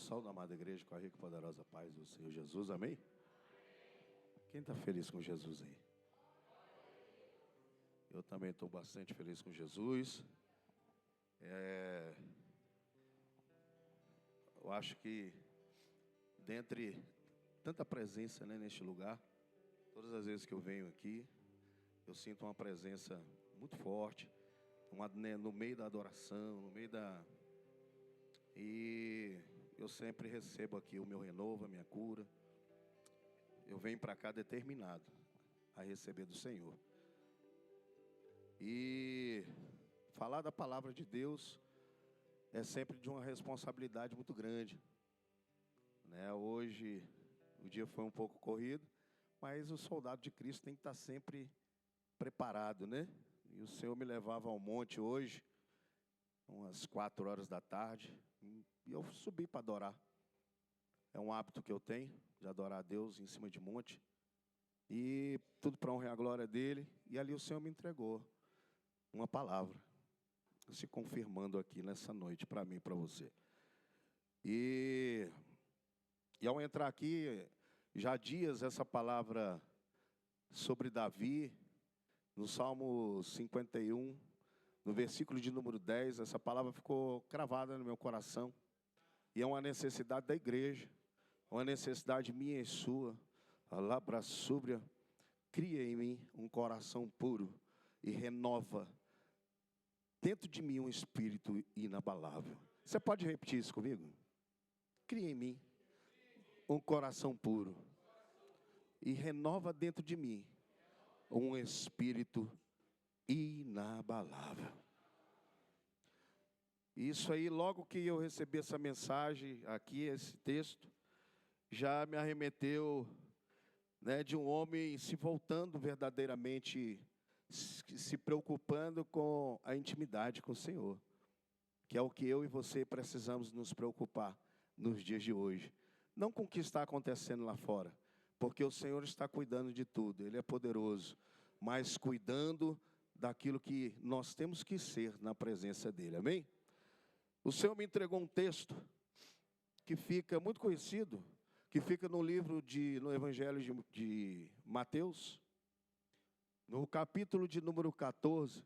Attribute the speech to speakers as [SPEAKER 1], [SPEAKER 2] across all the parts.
[SPEAKER 1] Saúde, amada igreja, com a rica e poderosa paz do Senhor Jesus, amém? Quem está feliz com Jesus aí? Eu também estou bastante feliz com Jesus. Eu acho que, dentre tanta presença, né, neste lugar, todas as vezes que eu venho aqui, eu sinto uma presença muito forte, no meio da adoração, no meio da... E eu sempre recebo aqui o meu renovo, a minha cura. Eu venho para cá determinado a receber do Senhor. E falar da palavra de Deus é sempre de uma responsabilidade muito grande, né? Hoje o dia foi um pouco corrido, mas o soldado de Cristo tem que estar sempre preparado, né? E o Senhor me levava ao monte hoje, umas 4 horas da tarde, e eu subi para adorar. É um hábito que eu tenho, de adorar a Deus em cima de monte. E tudo para honrar a glória dele. E ali o Senhor me entregou uma palavra, se confirmando aqui nessa noite, para mim e para você. E ao entrar aqui, já há dias essa palavra sobre Davi, no Salmo 51, no versículo de número 10, essa palavra ficou cravada no meu coração. E é uma necessidade da igreja, uma necessidade minha e sua. Alabra súbria, cria em mim um coração puro e renova dentro de mim um espírito inabalável. Você pode repetir isso comigo? Cria em mim um coração puro e renova dentro de mim um espírito inabalável. Isso aí, logo que eu recebi essa mensagem aqui, esse texto, já me arremeteu, né, de um homem se voltando verdadeiramente, se preocupando com a intimidade com o Senhor, que é o que eu e você precisamos nos preocupar nos dias de hoje. Não com o que está acontecendo lá fora, porque o Senhor está cuidando de tudo, Ele é poderoso, mas cuidando daquilo que nós temos que ser na presença dEle, amém? O Senhor me entregou um texto que fica muito conhecido, que fica no Evangelho de Mateus, no capítulo de número 14,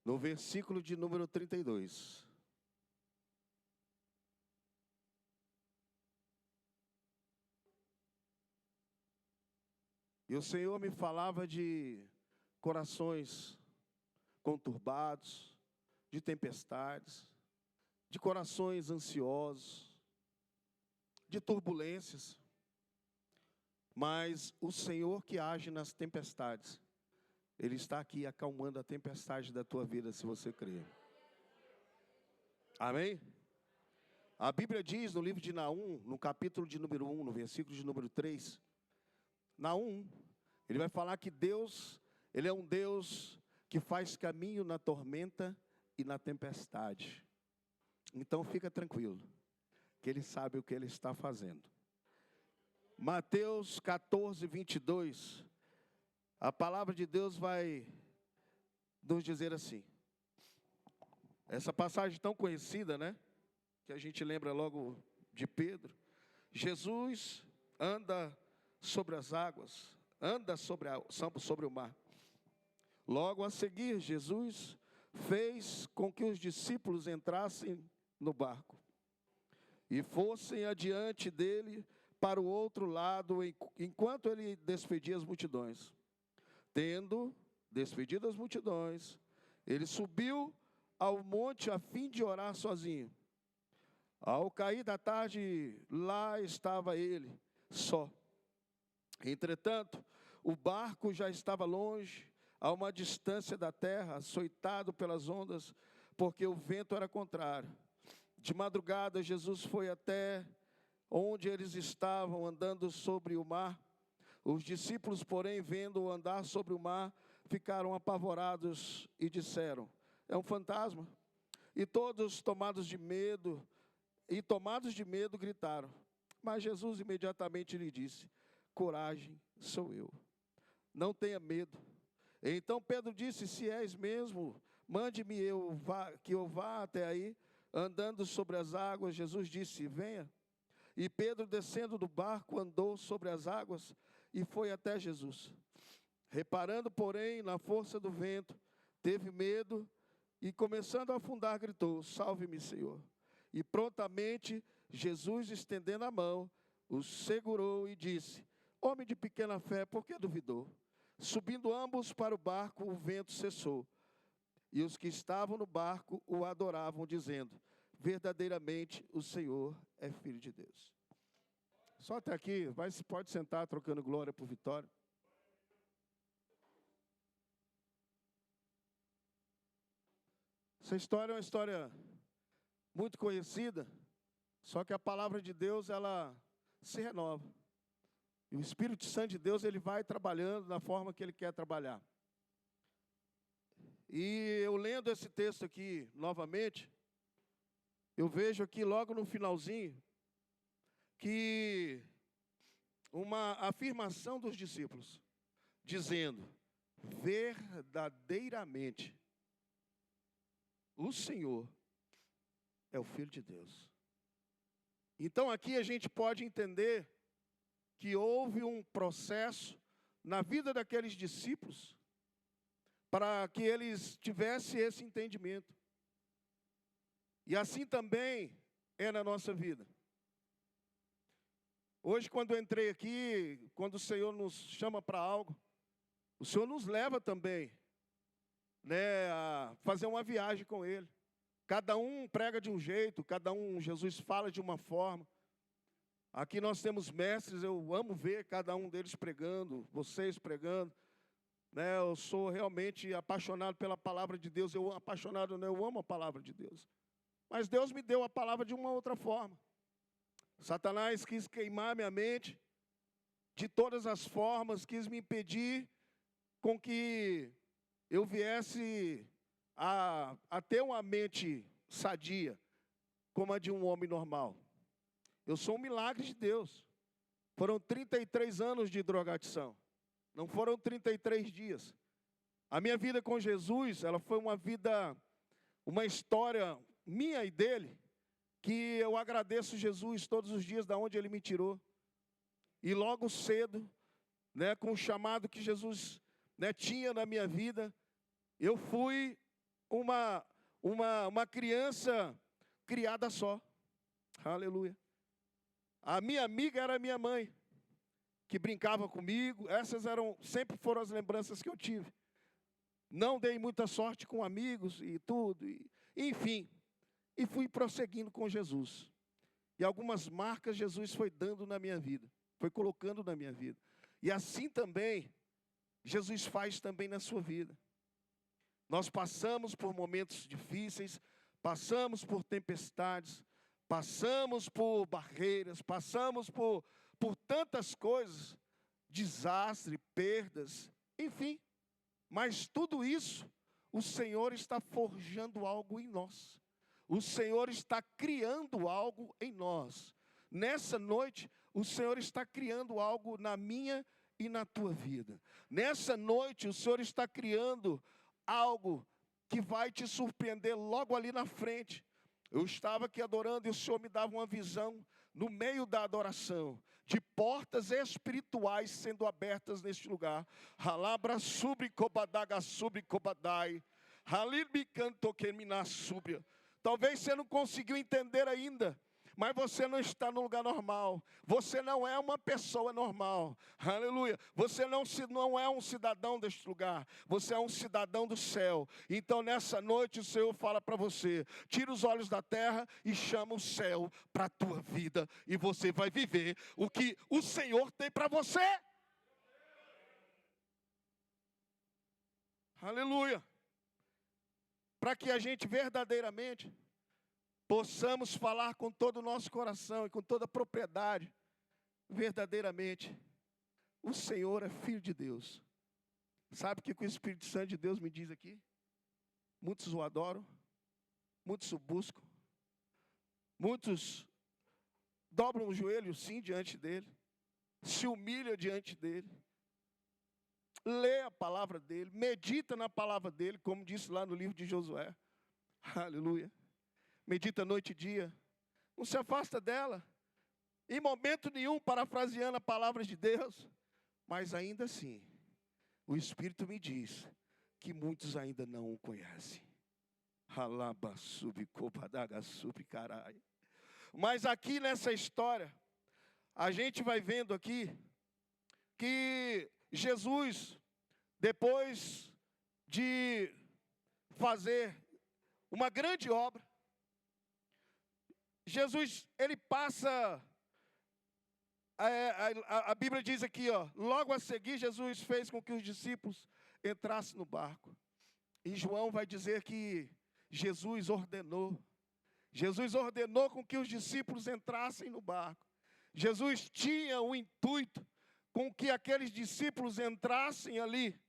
[SPEAKER 1] no versículo de número 32. E o Senhor me falava de corações conturbados, de tempestades, de corações ansiosos, de turbulências. Mas o Senhor que age nas tempestades, Ele está aqui acalmando a tempestade da tua vida, se você crer. Amém? A Bíblia diz no livro de Naum, no capítulo de número 1, no versículo de número 3, Naum, ele vai falar que Deus, Ele é um Deus que faz caminho na tormenta e na tempestade. Então fica tranquilo, que Ele sabe o que Ele está fazendo. Mateus 14, 22, a palavra de Deus vai nos dizer assim. Essa passagem tão conhecida, né? Que a gente lembra logo de Pedro. Jesus anda sobre as águas, anda sobre o mar. Logo a seguir, Jesus fez com que os discípulos entrassem no barco e fossem adiante dele para o outro lado, enquanto ele despedia as multidões. Tendo despedido as multidões, ele subiu ao monte a fim de orar sozinho. Ao cair da tarde, lá estava ele, só. Entretanto, o barco já estava longe, a uma distância da terra, açoitado pelas ondas, porque o vento era contrário. De madrugada, Jesus foi até onde eles estavam andando sobre o mar. Os discípulos, porém, vendo-o andar sobre o mar, ficaram apavorados e disseram: é um fantasma. E todos, tomados de medo, gritaram. Mas Jesus imediatamente lhe disse: coragem, sou eu, não tenha medo. Então Pedro disse: se és mesmo, mande-me que eu vá até aí, andando sobre as águas, Jesus disse: venha. E Pedro, descendo do barco, andou sobre as águas e foi até Jesus. Reparando, porém, na força do vento, teve medo e, começando a afundar, gritou: salve-me, Senhor. E prontamente Jesus, estendendo a mão, o segurou e disse: homem de pequena fé, por que duvidou? Subindo ambos para o barco, o vento cessou. E os que estavam no barco o adoravam, dizendo: verdadeiramente o Senhor é Filho de Deus. Só até aqui, pode sentar trocando glória por vitória. Essa história é uma história muito conhecida, só que a palavra de Deus, ela se renova. E o Espírito Santo de Deus, ele vai trabalhando da forma que ele quer trabalhar. E eu lendo esse texto aqui novamente, eu vejo aqui logo no finalzinho, que uma afirmação dos discípulos, dizendo: verdadeiramente, o Senhor é o Filho de Deus. Então aqui a gente pode entender que houve um processo na vida daqueles discípulos, para que eles tivessem esse entendimento. E assim também é na nossa vida. Hoje, quando eu entrei aqui, quando o Senhor nos chama para algo, o Senhor nos leva também, né, a fazer uma viagem com Ele. Cada um prega de um jeito, Jesus fala de uma forma. Aqui nós temos mestres, eu amo ver cada um deles pregando, vocês pregando. Né, eu sou realmente apaixonado pela palavra de Deus, eu amo a palavra de Deus. Mas Deus me deu a palavra de uma outra forma. Satanás quis queimar minha mente de todas as formas, quis me impedir com que eu viesse a ter uma mente sadia, como a de um homem normal. Eu sou um milagre de Deus. Foram 33 anos de drogadição. Não foram 33 dias. A minha vida com Jesus, ela foi uma história minha e dele, que eu agradeço Jesus todos os dias da onde Ele me tirou. E logo cedo, né, com o chamado que Jesus, né, tinha na minha vida, eu fui uma criança criada só. Aleluia. A minha amiga era a minha mãe, que brincava comigo. Sempre foram as lembranças que eu tive. Não dei muita sorte com amigos e tudo, enfim. E fui prosseguindo com Jesus. E algumas marcas Jesus foi dando na minha vida, foi colocando na minha vida. E assim também, Jesus faz também na sua vida. Nós passamos por momentos difíceis, passamos por tempestades, passamos por barreiras, passamos por tantas coisas, desastre, perdas, enfim. Mas tudo isso, o Senhor está forjando algo em nós. O Senhor está criando algo em nós. Nessa noite, o Senhor está criando algo na minha e na tua vida. Nessa noite, o Senhor está criando algo que vai te surpreender logo ali na frente. Eu estava aqui adorando e o Senhor me dava uma visão no meio da adoração, de portas espirituais sendo abertas neste lugar. Halabra subri kobadaga subri kobadai. Halirbi canto kemina subria. Talvez você não conseguiu entender ainda, mas você não está no lugar normal. Você não é uma pessoa normal. Aleluia. Você não é um cidadão deste lugar. Você é um cidadão do céu. Então nessa noite o Senhor fala para você: tira os olhos da terra e chama o céu para a tua vida. E você vai viver o que o Senhor tem para você. Aleluia. Para que a gente verdadeiramente possamos falar com todo o nosso coração e com toda a propriedade, verdadeiramente, o Senhor é Filho de Deus. Sabe o que o Espírito Santo de Deus me diz aqui? Muitos o adoram, muitos o buscam, muitos dobram o joelho sim diante dele, se humilham diante dele, lê a palavra dele, medita na palavra dele, como disse lá no livro de Josué. Aleluia. medita noite e dia, não se afasta dela, em momento nenhum parafraseando a palavra de Deus, mas ainda assim, o Espírito me diz que muitos ainda não o conhecem. Mas aqui nessa história, a gente vai vendo aqui que Jesus, depois de fazer uma grande obra, Jesus, ele passa, a Bíblia diz aqui, logo a seguir Jesus fez com que os discípulos entrassem no barco. E João vai dizer que Jesus ordenou com que os discípulos entrassem no barco. Jesus tinha o intuito com que aqueles discípulos entrassem ali.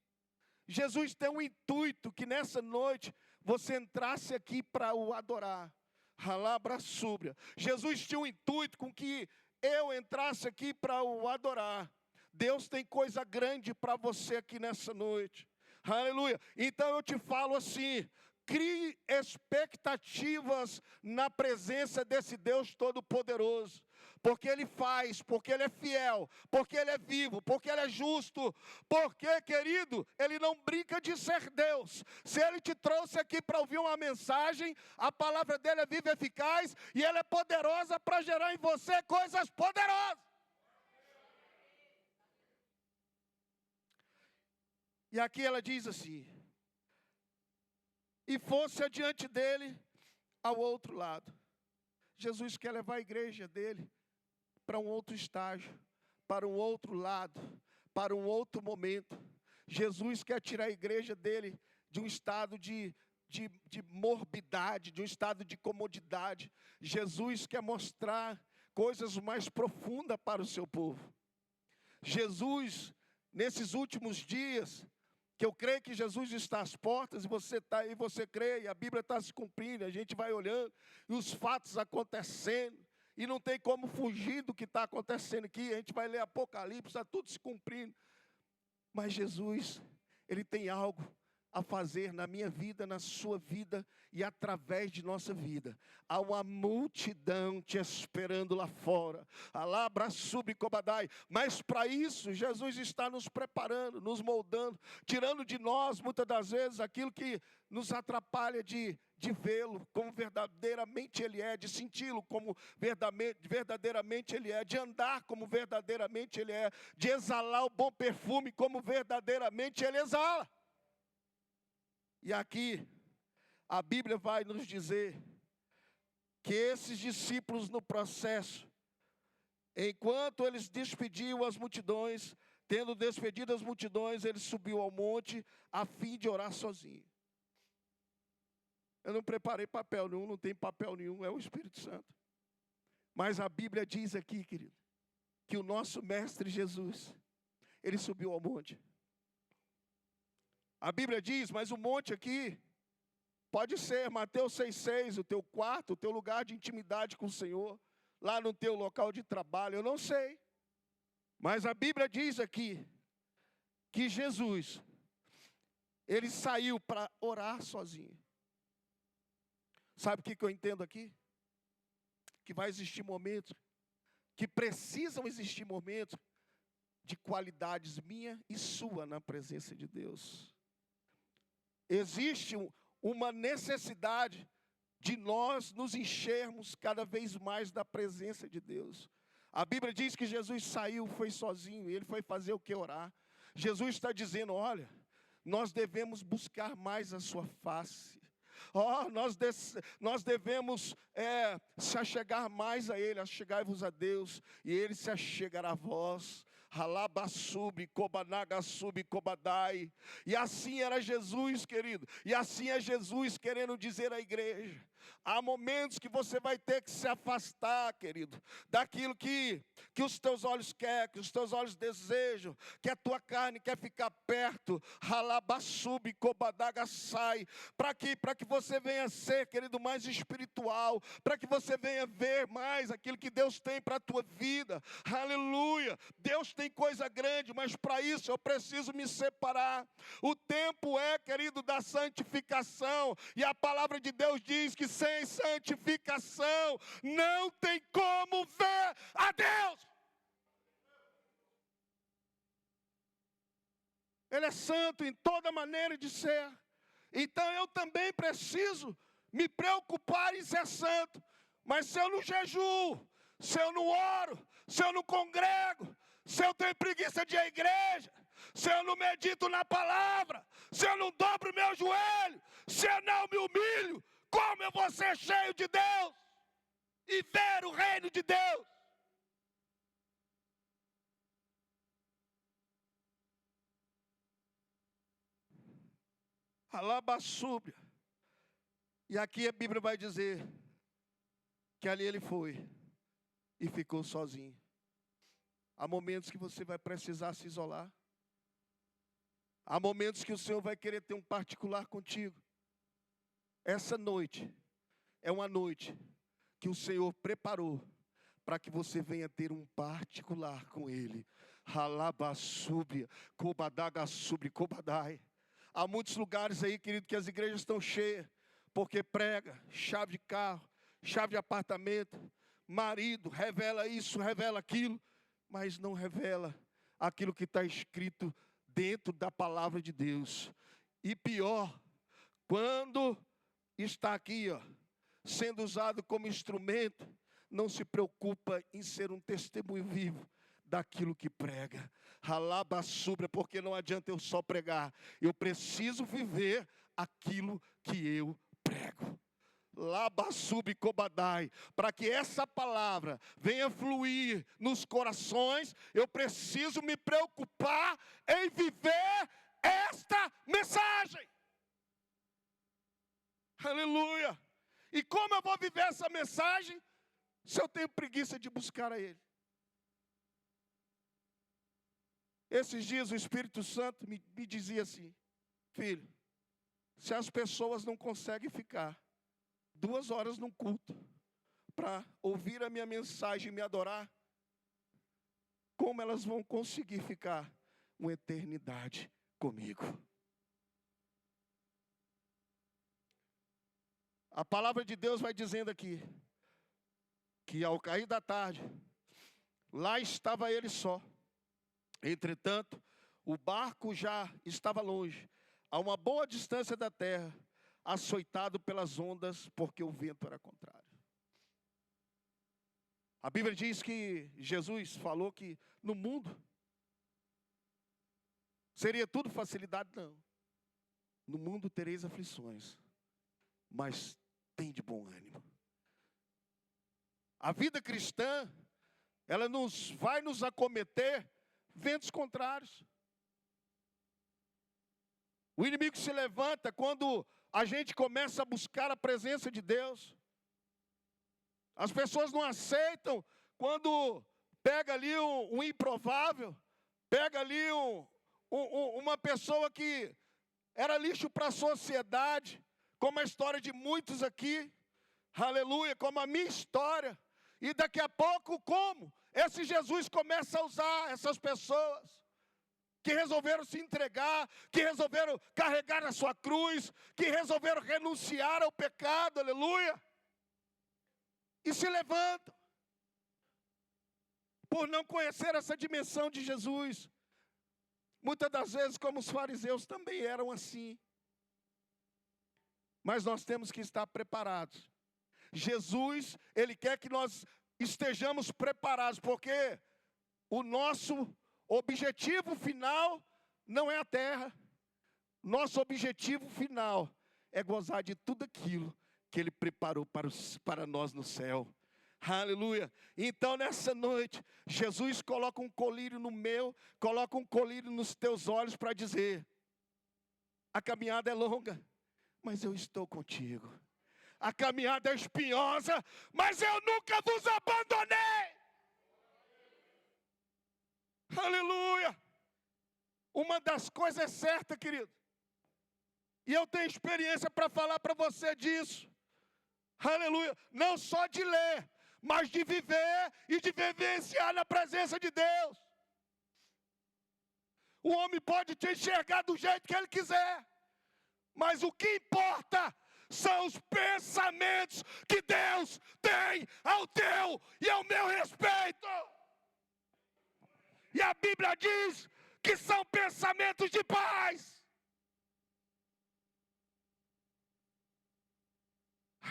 [SPEAKER 1] Jesus tem um intuito que nessa noite você entrasse aqui para o adorar. Súbria. Jesus tinha um intuito com que eu entrasse aqui para o adorar. Deus tem coisa grande para você aqui nessa noite. Aleluia. Então eu te falo assim, crie expectativas na presença desse Deus Todo-Poderoso. Porque Ele faz, porque Ele é fiel, porque Ele é vivo, porque Ele é justo. Porque, querido, Ele não brinca de ser Deus. Se Ele te trouxe aqui para ouvir uma mensagem, a palavra dEle é viva e eficaz, e ela é poderosa para gerar em você coisas poderosas. E aqui ela diz assim, e fosse adiante dele ao outro lado. Jesus quer levar a igreja dele para um outro estágio, para um outro lado, para um outro momento. Jesus quer tirar a igreja dele de um estado de morbidade, de um estado de comodidade. Jesus quer mostrar coisas mais profundas para o seu povo. Jesus, nesses últimos dias, que eu creio que Jesus está às portas, e você está aí, você crê, e a Bíblia está se cumprindo, a gente vai olhando, e os fatos acontecendo, e não tem como fugir do que está acontecendo aqui, a gente vai ler Apocalipse, está tudo se cumprindo, mas Jesus, Ele tem algo a fazer na minha vida, na sua vida e através de nossa vida. Há uma multidão te esperando lá fora. Mas para isso, Jesus está nos preparando, nos moldando, tirando de nós, muitas das vezes, aquilo que nos atrapalha de vê-lo como verdadeiramente Ele é, de senti-lo como verdadeiramente Ele é, de andar como verdadeiramente Ele é, de exalar o bom perfume como verdadeiramente Ele exala. E aqui, a Bíblia vai nos dizer que esses discípulos no processo, enquanto eles despediam as multidões, tendo despedido as multidões, ele subiu ao monte a fim de orar sozinho. Eu não preparei papel nenhum, não tem papel nenhum, é o Espírito Santo. Mas a Bíblia diz aqui, querido, que o nosso Mestre Jesus, ele subiu ao monte. A Bíblia diz, mas o monte aqui pode ser Mateus 6,6, o teu quarto, o teu lugar de intimidade com o Senhor, lá no teu local de trabalho, eu não sei. Mas a Bíblia diz aqui que Jesus, ele saiu para orar sozinho. Sabe o que eu entendo aqui? Que vai existir momentos, que precisam existir momentos de qualidades minha e sua na presença de Deus. Existe uma necessidade de nós nos enchermos cada vez mais da presença de Deus. A Bíblia diz que Jesus saiu, foi sozinho, ele foi fazer o que? Orar. Jesus está dizendo, olha, nós devemos buscar mais a sua face. Nós devemos se achegar mais a Ele, achegai-vos a Deus, e Ele se achegará a vós. E assim era Jesus, querido. E assim é Jesus querendo dizer à igreja. Há momentos que você vai ter que se afastar, querido, daquilo que os teus olhos querem, que os teus olhos desejam, que a tua carne quer ficar perto. Para quê? Para que você venha ser, querido, mais espiritual, para que você venha ver mais aquilo que Deus tem para a tua vida. Aleluia! Deus tem coisa grande, mas para isso eu preciso me separar. O tempo é, querido, da santificação, e a palavra de Deus diz que sem santificação não tem como ver a Deus. Ele é santo em toda maneira de ser. Então eu também preciso me preocupar em ser santo. Mas se eu não jejuo, se eu não oro, se eu não congrego, se eu tenho preguiça de ir à igreja, se eu não medito na palavra, se eu não dobro meu joelho, se eu não me humilho, como eu vou ser cheio de Deus e ver o reino de Deus? Alabaçúbia. E aqui a Bíblia vai dizer que ali ele foi e ficou sozinho. Há momentos que você vai precisar se isolar. Há momentos que o Senhor vai querer ter um particular contigo. Essa noite é uma noite que o Senhor preparou para que você venha ter um particular com Ele. Halabaçúbia, cobadagasúbia, cobadai. Há muitos lugares aí, querido, que as igrejas estão cheias, porque prega, chave de carro, chave de apartamento, marido, revela isso, revela aquilo, mas não revela aquilo que está escrito dentro da palavra de Deus. E pior, quando está aqui, sendo usado como instrumento, não se preocupa em ser um testemunho vivo daquilo que prega. Alabaçúbia, porque não adianta eu só pregar, eu preciso viver aquilo que eu prego. Labaçubi cobadai, para que essa palavra venha fluir nos corações, eu preciso me preocupar em viver esta mensagem. Aleluia! E como eu vou viver essa mensagem se eu tenho preguiça de buscar a Ele? Esses dias o Espírito Santo me dizia assim: filho, se as pessoas não conseguem ficar 2 horas num culto para ouvir a minha mensagem e me adorar, como elas vão conseguir ficar uma eternidade comigo? A palavra de Deus vai dizendo aqui que ao cair da tarde, lá estava ele só. Entretanto, o barco já estava longe, a uma boa distância da terra, açoitado pelas ondas, porque o vento era contrário. A Bíblia diz que Jesus falou que no mundo seria tudo facilidade. Não. No mundo tereis aflições, mas tem de bom ânimo. A vida cristã, ela vai nos acometer ventos contrários. O inimigo se levanta quando a gente começa a buscar a presença de Deus. As pessoas não aceitam quando pega ali um improvável, pega ali uma pessoa que era lixo para a sociedade, como a história de muitos aqui, aleluia, como a minha história. E daqui a pouco, como? Esse Jesus começa a usar essas pessoas que resolveram se entregar, que resolveram carregar a sua cruz, que resolveram renunciar ao pecado, aleluia. E se levantam por não conhecer essa dimensão de Jesus. Muitas das vezes, como os fariseus também eram assim. Mas nós temos que estar preparados. Jesus, Ele quer que nós estejamos preparados, porque o nosso objetivo final não é a terra. Nosso objetivo final é gozar de tudo aquilo que Ele preparou para nós no céu. Aleluia. Então nessa noite, Jesus coloca um colírio no meu, coloca um colírio nos teus olhos para dizer: a caminhada é longa, mas eu estou contigo. A caminhada é espinhosa, mas eu nunca vos abandonei. Aleluia. Uma das coisas é certa, querido, e eu tenho experiência para falar para você disso. Aleluia. Não só de ler, mas de viver e de vivenciar na presença de Deus. O homem pode te enxergar do jeito que ele quiser, mas o que importa são os pensamentos que Deus tem ao teu e ao meu respeito. E a Bíblia diz que são pensamentos de paz.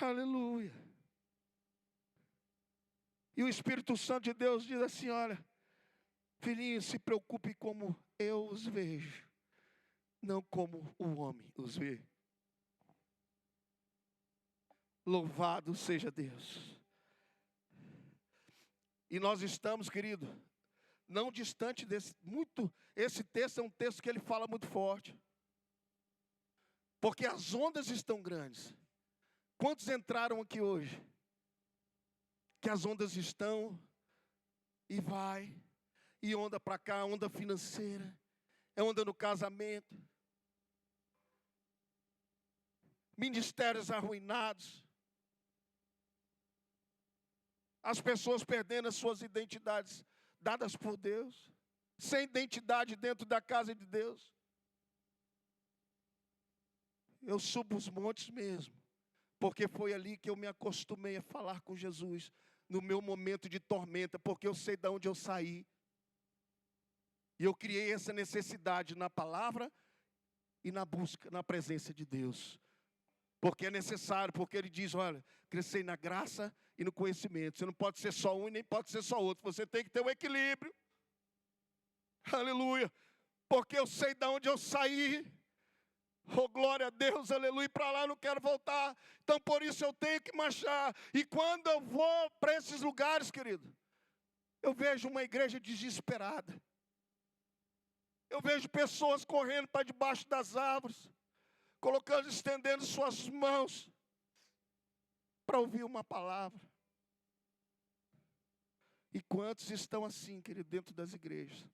[SPEAKER 1] Aleluia. E o Espírito Santo de Deus diz assim: olha, filhinho, se preocupe como eu os vejo, não como o homem os vê. Louvado seja Deus. E nós estamos, querido, não distante desse, esse texto é um texto que ele fala muito forte. Porque as ondas estão grandes. Quantos entraram aqui hoje? Que as ondas estão e vai, e onda para cá, onda financeira, é onda no casamento, ministérios arruinados, as pessoas perdendo as suas identidades dadas por Deus, sem identidade dentro da casa de Deus. Eu subo os montes mesmo, porque foi ali que eu me acostumei a falar com Jesus, no meu momento de tormenta, porque eu sei de onde eu saí. E eu criei essa necessidade na palavra e na busca, na presença de Deus. Porque é necessário, porque Ele diz, olha, crescei na graça e no conhecimento. Você não pode ser só um e nem pode ser só outro. Você tem que ter um equilíbrio. Aleluia. Porque eu sei de onde eu saí. Oh, glória a Deus, aleluia, para lá eu não quero voltar. Então por isso eu tenho que marchar. E quando eu vou para esses lugares, querido, eu vejo uma igreja desesperada. Eu vejo pessoas correndo para debaixo das árvores, colocando, estendendo suas mãos para ouvir uma palavra. E quantos estão assim, querido, dentro das igrejas?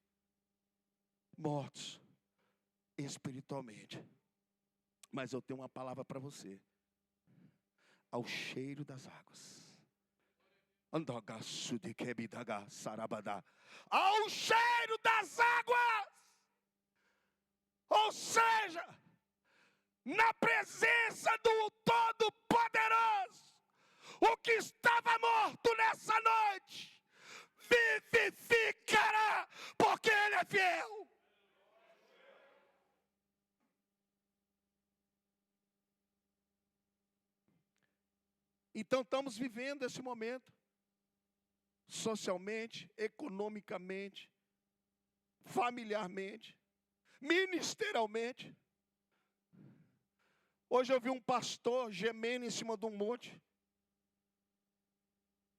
[SPEAKER 1] Mortos espiritualmente. Mas eu tenho uma palavra para você. Ao cheiro das águas. Ao cheiro das águas. Ou seja, na presença do Todo-Poderoso, o que estava morto nessa noite, vivificará, porque Ele é fiel. Então estamos vivendo esse momento, socialmente, economicamente, familiarmente, ministerialmente. Hoje eu vi um pastor gemendo em cima de um monte,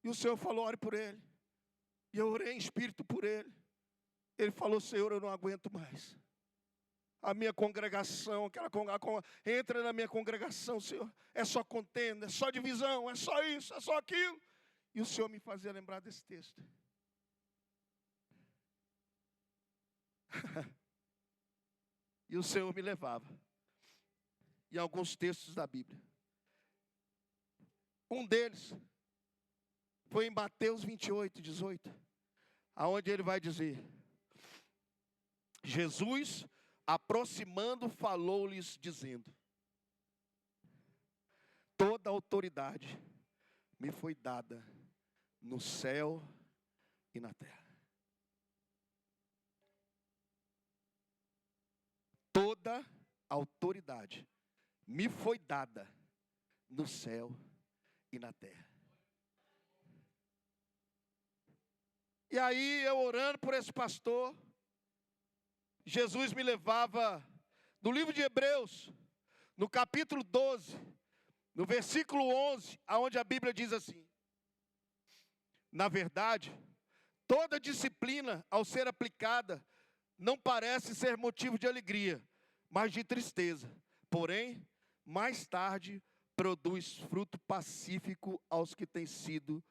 [SPEAKER 1] e o Senhor falou, ore por ele. E eu orei em espírito por ele. Ele falou, Senhor, eu não aguento mais. A minha congregação, entra na minha congregação, Senhor, é só contenda, é só divisão, é só isso, é só aquilo. E o Senhor me fazia lembrar desse texto. E o Senhor me levava em alguns textos da Bíblia. Um deles foi em Mateus 28, 18, aonde ele vai dizer, Jesus, aproximando, falou-lhes, dizendo, toda autoridade me foi dada no céu e na terra. Toda autoridade me foi dada no céu e na terra. E aí eu orando por esse pastor, Jesus me levava no livro de Hebreus, no capítulo 12, no versículo 11, aonde a Bíblia diz assim, na verdade, toda disciplina ao ser aplicada não parece ser motivo de alegria, mas de tristeza. Porém, mais tarde produz fruto pacífico aos que têm sido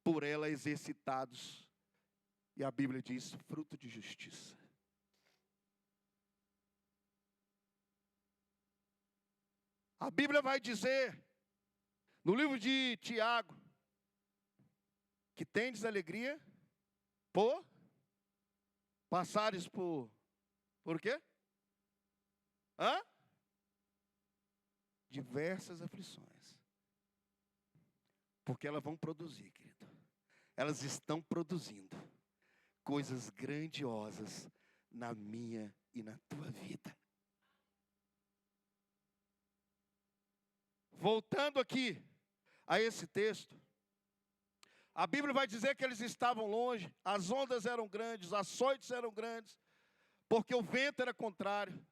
[SPEAKER 1] por ela exercitados. E a Bíblia diz, fruto de justiça. A Bíblia vai dizer, no livro de Tiago, que tendes alegria por passares por quê? Hã? diversas aflições. Porque elas vão produzir, querido. Elas estão produzindo coisas grandiosas na minha e na tua vida. Voltando aqui a esse texto, a Bíblia vai dizer que eles estavam longe, as ondas eram grandes, os açoites eram grandes, porque o vento era contrário.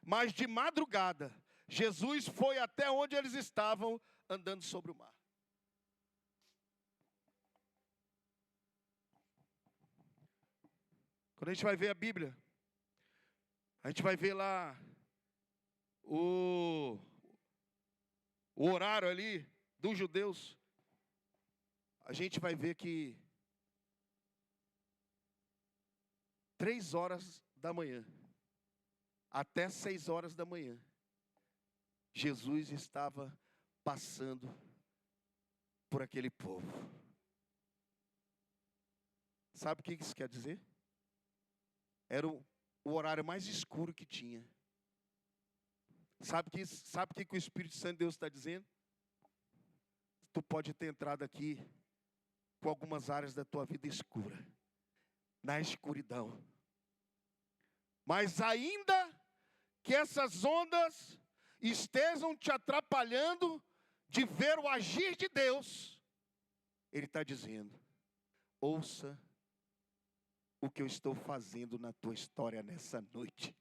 [SPEAKER 1] Mas de madrugada, Jesus foi até onde eles estavam, andando sobre o mar. Quando a gente vai ver a Bíblia, a gente vai ver lá o horário ali dos judeus. A gente vai ver que 3 horas da manhã, até 6 horas da manhã, Jesus estava passando por aquele povo. Sabe o que isso quer dizer? Era o horário mais escuro que tinha. Sabe o que o Espírito Santo de Deus está dizendo? Tu pode ter entrado aqui com algumas áreas da tua vida escura, na escuridão. Mas ainda que essas ondas estejam te atrapalhando de ver o agir de Deus, Ele está dizendo: ouça o que eu estou fazendo na tua história nessa noite.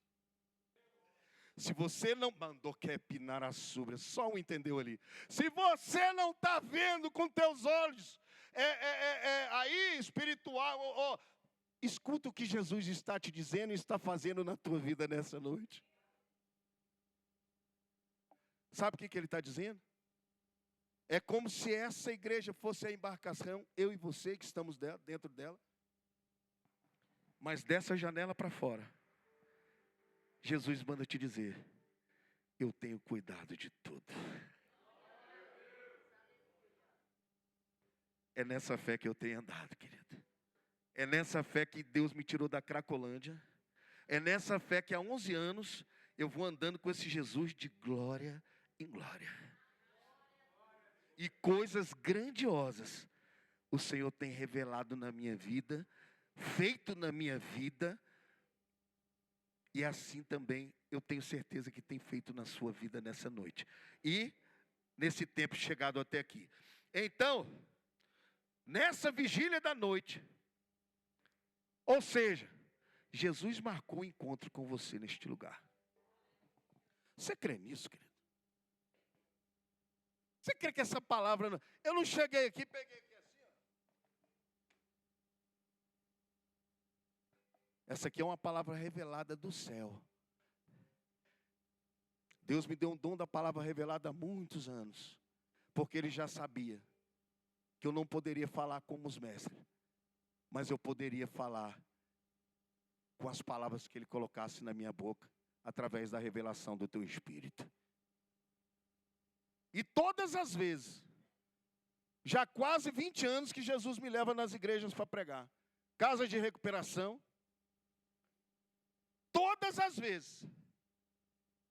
[SPEAKER 1] Se você não mandou que é pinar a subra, só um entendeu ali. Se você não está vendo com teus olhos, aí espiritual, escuta o que Jesus está te dizendo e está fazendo na tua vida nessa noite. Sabe o que Ele está dizendo? É como se essa igreja fosse a embarcação, eu e você que estamos dentro dela. Mas dessa janela para fora, Jesus manda te dizer: eu tenho cuidado de tudo. É nessa fé que eu tenho andado, querido. É nessa fé que Deus me tirou da Cracolândia. É nessa fé que há 11 anos eu vou andando com esse Jesus de glória em glória. E coisas grandiosas o Senhor tem revelado na minha vida, feito na minha vida. E assim também eu tenho certeza que tem feito na sua vida nessa noite. E nesse tempo chegado até aqui. Então, nessa vigília da noite, ou seja, Jesus marcou um encontro com você neste lugar. Você crê nisso, querido? Você crê que essa palavra... Não... Eu não cheguei aqui, peguei aqui assim, ó. Essa aqui é uma palavra revelada do céu. Deus me deu um dom da palavra revelada há muitos anos. Porque Ele já sabia que eu não poderia falar como os mestres. Mas eu poderia falar com as palavras que Ele colocasse na minha boca, através da revelação do teu Espírito. E todas as vezes, já quase 20 anos que Jesus me leva nas igrejas para pregar, casas de recuperação, todas as vezes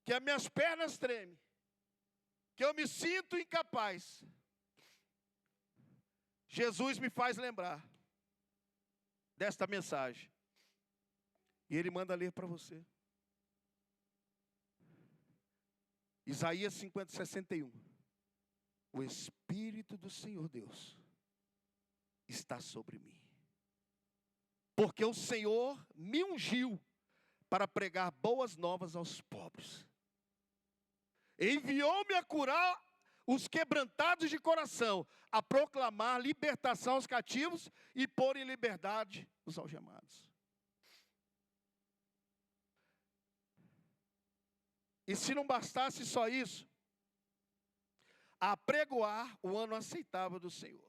[SPEAKER 1] que as minhas pernas tremem, que eu me sinto incapaz, Jesus me faz lembrar desta mensagem. E Ele manda ler para você. Isaías 50, 61. O Espírito do Senhor Deus está sobre mim. Porque o Senhor me ungiu para pregar boas novas aos pobres. Enviou-me a curar os quebrantados de coração, a proclamar libertação aos cativos e pôr em liberdade os algemados. E se não bastasse só isso, apregoar o ano aceitável do Senhor.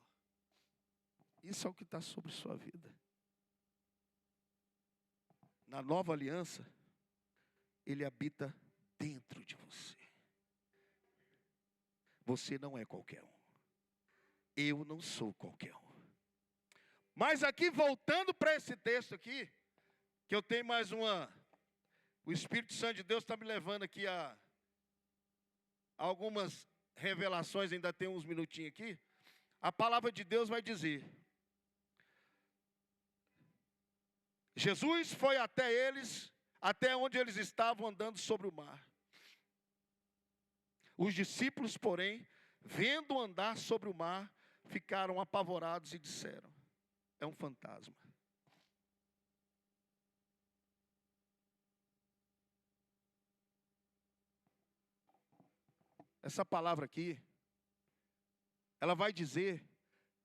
[SPEAKER 1] Isso é o que está sobre sua vida. Na nova aliança, Ele habita dentro de você. Você não é qualquer um. Eu não sou qualquer um. Mas aqui, voltando para esse texto aqui, que eu tenho mais uma... O Espírito Santo de Deus está me levando aqui a algumas revelações, ainda tem uns minutinhos aqui. A palavra de Deus vai dizer: Jesus foi até eles, até onde eles estavam andando sobre o mar. Os discípulos, porém, vendo andar sobre o mar, ficaram apavorados e disseram: é um fantasma. Essa palavra aqui, ela vai dizer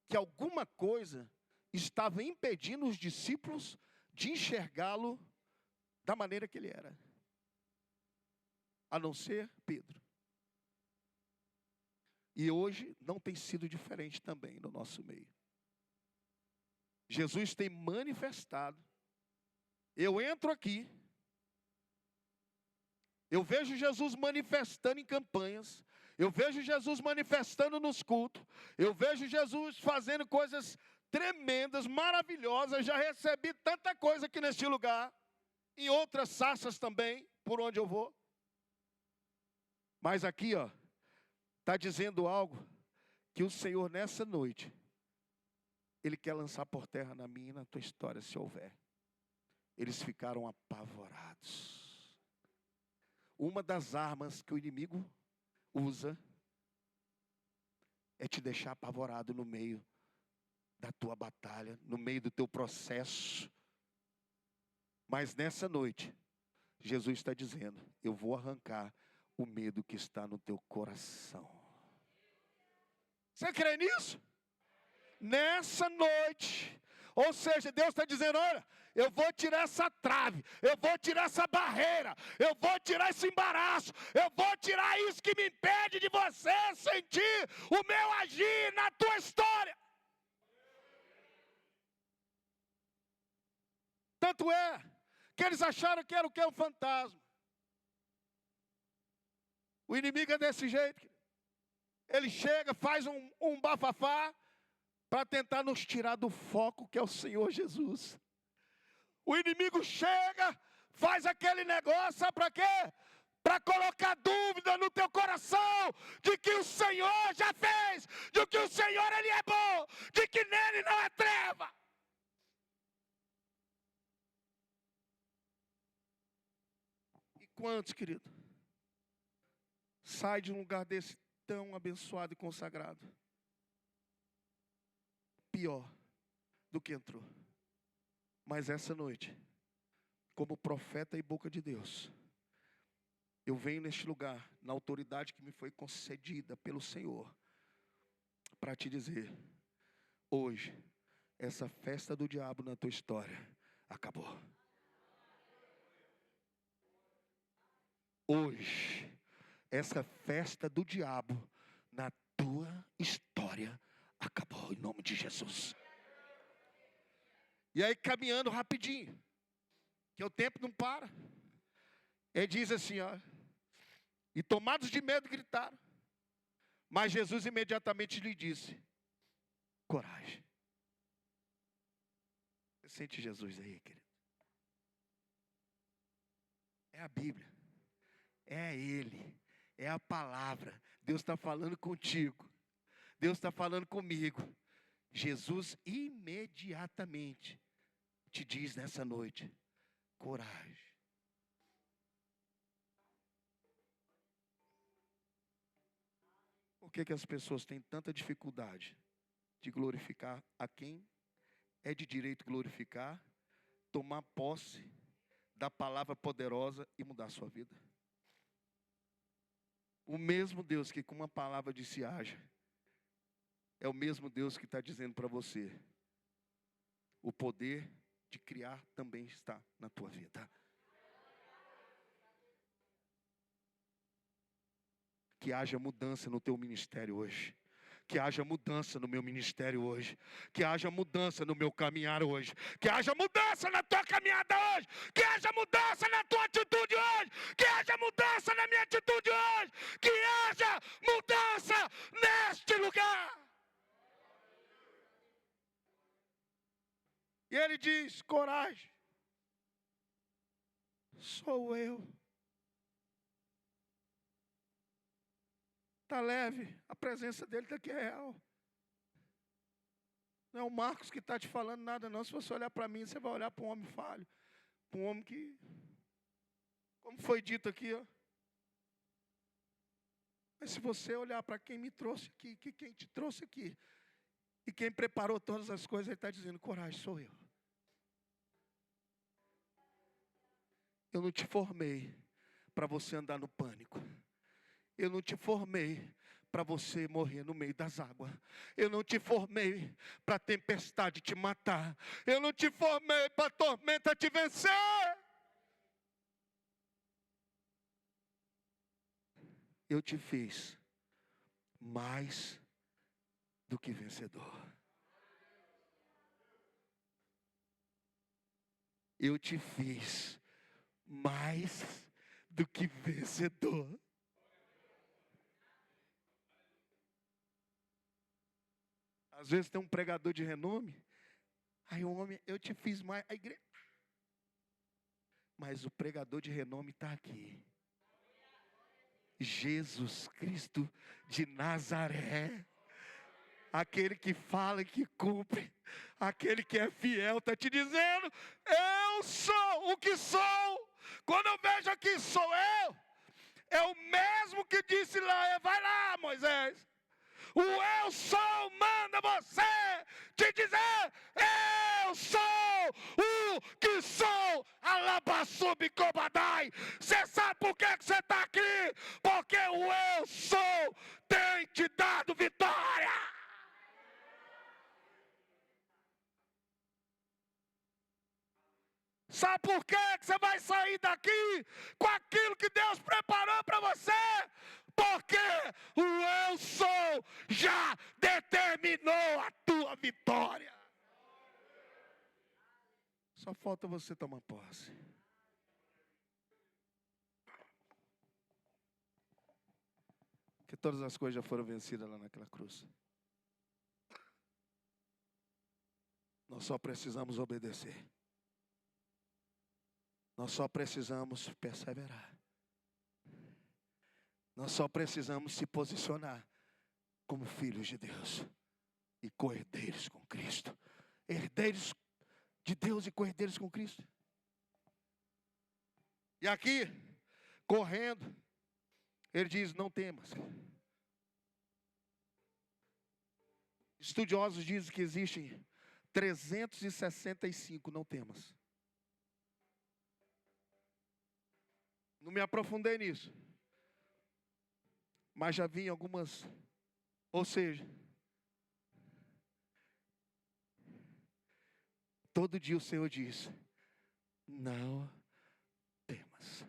[SPEAKER 1] que alguma coisa estava impedindo os discípulos de enxergá-lo da maneira que ele era, a não ser Pedro. E hoje não tem sido diferente também no nosso meio. Jesus tem manifestado. Eu entro aqui, eu vejo Jesus manifestando em campanhas, eu vejo Jesus manifestando nos cultos, eu vejo Jesus fazendo coisas tremendas, maravilhosas. Já recebi tanta coisa aqui neste lugar, em outras sarças também, por onde eu vou. Mas aqui, ó, está dizendo algo que o Senhor nessa noite, Ele quer lançar por terra na minha e na tua história, se houver. Eles ficaram apavorados. Uma das armas que o inimigo usa é te deixar apavorado no meio da tua batalha, no meio do teu processo. Mas nessa noite, Jesus está dizendo: eu vou arrancar o medo que está no teu coração. Você crê nisso? Nessa noite, ou seja, Deus está dizendo: olha, eu vou tirar essa trave, eu vou tirar essa barreira, eu vou tirar esse embaraço, eu vou tirar isso que me impede de você sentir o meu agir na tua história. Tanto é que eles acharam que era o que? Um fantasma. O inimigo é desse jeito. Ele chega, faz um bafafá para tentar nos tirar do foco que é o Senhor Jesus. O inimigo chega, faz aquele negócio, sabe para quê? Para colocar dúvida no teu coração de que o Senhor já fez, de que o Senhor Ele é bom, de que nele não é treva. E quantos, querido, sai de um lugar desse tão abençoado e consagrado pior do que entrou? Mas essa noite, como profeta e boca de Deus, eu venho neste lugar, na autoridade que me foi concedida pelo Senhor, para te dizer: hoje, essa festa do diabo na tua história acabou. Hoje, essa festa do diabo na tua história acabou, em nome de Jesus. E aí, caminhando rapidinho, que o tempo não para, ele diz assim, ó: e tomados de medo gritaram, mas Jesus imediatamente lhe disse: coragem. Você sente Jesus aí, querido? É a Bíblia, é Ele, é a palavra. Deus está falando contigo, Deus está falando comigo. Jesus imediatamente te diz nessa noite: coragem. Por que as pessoas têm tanta dificuldade de glorificar a quem é de direito glorificar, tomar posse da palavra poderosa e mudar a sua vida? O mesmo Deus que com uma palavra disse haja, é o mesmo Deus que está dizendo para você: o poder de criar também está na tua vida. Que haja mudança no teu ministério hoje. Que haja mudança no meu ministério hoje. Que haja mudança no meu caminhar hoje. Que haja mudança na tua caminhada hoje. Que haja mudança na tua atitude hoje. Que haja mudança na minha atitude hoje. Que haja mudança neste lugar. E ele diz: coragem. Sou eu. Está leve, a presença dele está aqui é real. Não é o Marcos que está te falando nada não. Se você olhar para mim, você vai olhar para um homem falho. Para um homem que, como foi dito aqui, ó. Mas se você olhar para quem me trouxe aqui, quem te trouxe aqui, e quem preparou todas as coisas, ele está dizendo, coragem, sou eu. Eu não te formei para você andar no pânico. Eu não te formei para você morrer no meio das águas. Eu não te formei para a tempestade te matar. Eu não te formei para a tormenta te vencer. Eu te fiz mais do que vencedor. Eu te fiz mais do que vencedor. Às vezes tem um pregador de renome, aí o homem, eu te fiz mais, a igreja. Mas o pregador de renome está aqui. Jesus Cristo de Nazaré. Aquele que fala e que cumpre. Aquele que é fiel está te dizendo, eu sou o que sou. Quando eu vejo aqui sou eu, é o mesmo que disse lá, vai lá Moisés. O eu sou manda você te dizer, eu sou o que sou, Alabassub Cobadai. Você sabe por que você está aqui? Porque o eu sou tem te dado vitória. Sabe por que você vai sair daqui com aquilo que Deus preparou para você? Porque o eu sou já determinou a tua vitória. Só falta você tomar posse. Que todas as coisas já foram vencidas lá naquela cruz. Nós só precisamos obedecer. Nós só precisamos perseverar. Nós só precisamos se posicionar como filhos de Deus e co-herdeiros com Cristo. Herdeiros de Deus e co-herdeiros com Cristo. E aqui, correndo, ele diz, não temas. Estudiosos dizem que existem 365 não temas. Não me aprofundei nisso. Mas já vi algumas, ou seja, todo dia o Senhor diz, não temas.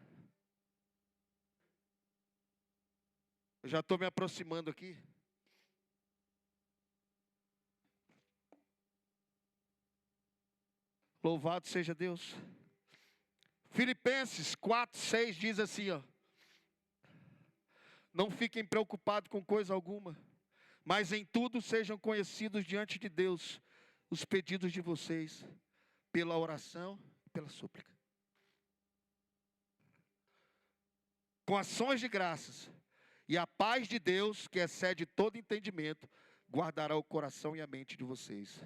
[SPEAKER 1] Eu já estou me aproximando aqui. Louvado seja Deus. Filipenses 4:6 diz assim, ó. Não fiquem preocupados com coisa alguma, mas em tudo sejam conhecidos diante de Deus os pedidos de vocês, pela oração e pela súplica. Com ações de graças, e a paz de Deus, que excede todo entendimento, guardará o coração e a mente de vocês,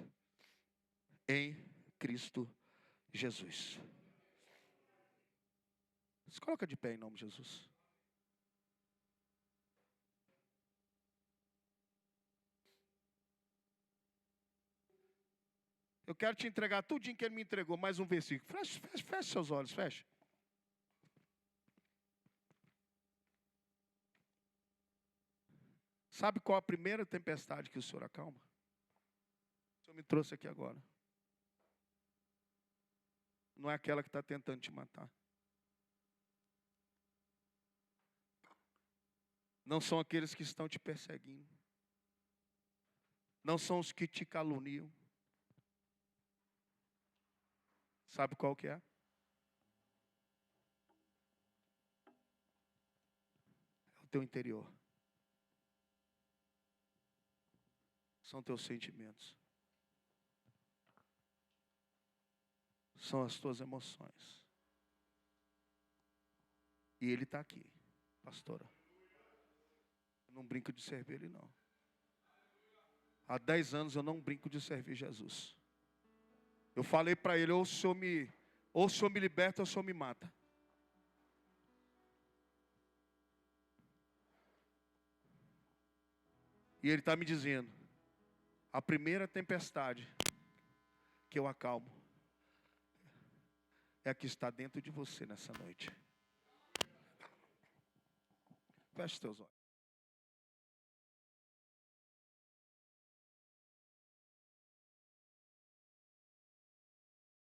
[SPEAKER 1] em Cristo Jesus. Se coloca de pé em nome de Jesus. Eu quero te entregar tudinho que ele me entregou, mais um versículo. Feche seus olhos, feche. Sabe qual a primeira tempestade que o Senhor acalma? O Senhor me trouxe aqui agora. Não é aquela que está tentando te matar. Não são aqueles que estão te perseguindo. Não são os que te caluniam. Sabe qual que é? É o teu interior. São teus sentimentos. São as tuas emoções. E Ele está aqui, pastora. Não brinco de servir Ele, não. Há 10 anos eu não brinco de servir Jesus. Eu falei para Ele, ou o Senhor me liberta, ou o Senhor me mata. E Ele está me dizendo, a primeira tempestade que eu acalmo é a que está dentro de você nessa noite. Feche teus olhos.